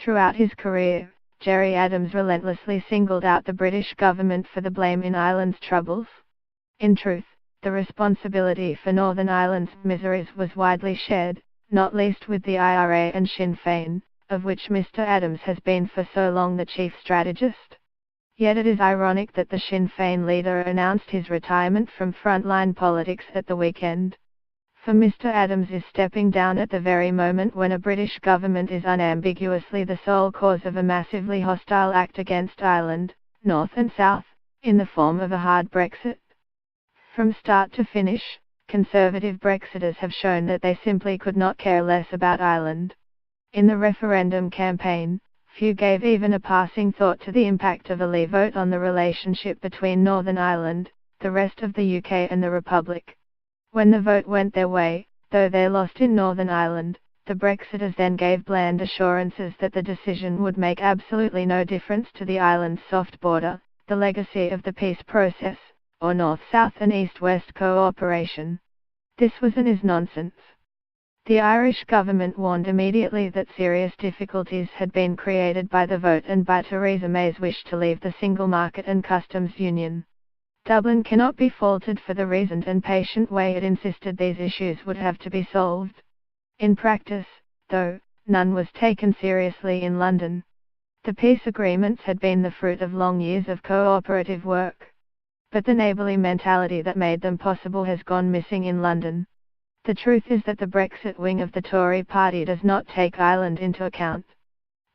Throughout his career, Gerry Adams relentlessly singled out the British government for the blame in Ireland's troubles. In truth, the responsibility for Northern Ireland's miseries was widely shared, not least with the IRA and Sinn Féin, of which Mr. Adams has been for so long the chief strategist. Yet it is ironic that the Sinn Féin leader announced his retirement from frontline politics at the weekend. For Mr. Adams is stepping down at the very moment when a British government is unambiguously the sole cause of a massively hostile act against Ireland, North and South, in the form of a hard Brexit. From start to finish, conservative Brexiters have shown that they simply could not care less about Ireland. In the referendum campaign, few gave even a passing thought to the impact of a Leave vote on the relationship between Northern Ireland, the rest of the UK and the Republic. When the vote went their way, though they lost in Northern Ireland, the Brexiters then gave bland assurances that the decision would make absolutely no difference to the island's soft border, the legacy of the peace process, or North-South and East-West cooperation. This was and is nonsense. The Irish government warned immediately that serious difficulties had been created by the vote and by Theresa May's wish to leave the single market and customs union. Dublin cannot be faulted for the reasoned and patient way it insisted these issues would have to be solved. In practice, though, none was taken seriously in London. The peace agreements had been the fruit of long years of cooperative work. But the neighbourly mentality that made them possible has gone missing in London. The truth is that the Brexit wing of the Tory party does not take Ireland into account.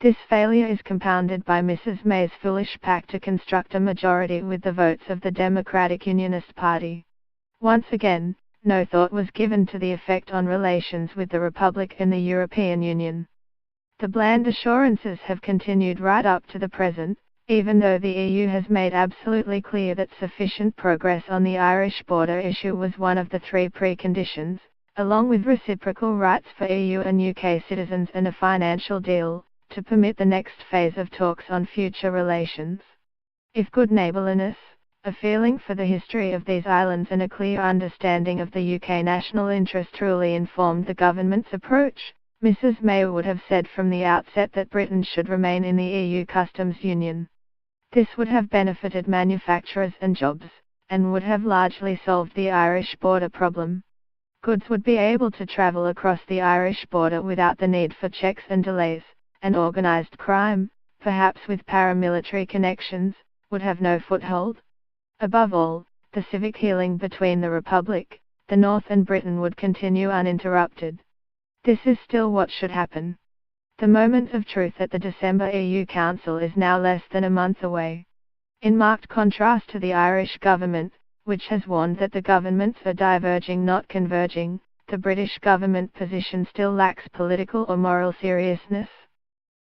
This failure is compounded by Mrs. May's foolish pact to construct a majority with the votes of the Democratic Unionist Party. Once again, no thought was given to the effect on relations with the Republic and the European Union. The bland assurances have continued right up to the present, even though the EU has made absolutely clear that sufficient progress on the Irish border issue was one of the three preconditions, along with reciprocal rights for EU and UK citizens and a financial deal, to permit the next phase of talks on future relations. If good neighbourliness, a feeling for the history of these islands and a clear understanding of the UK national interest truly informed the government's approach, Mrs. May would have said from the outset that Britain should remain in the EU customs union. This would have benefited manufacturers and jobs, and would have largely solved the Irish border problem. Goods would be able to travel across the Irish border without the need for checks and delays, and organised crime, perhaps with paramilitary connections, would have no foothold. Above all, the civic healing between the Republic, the North and Britain would continue uninterrupted. This is still what should happen. The moment of truth at the December EU Council is now less than a month away. In marked contrast to the Irish government, which has warned that the governments are diverging not converging, the British government position still lacks political or moral seriousness.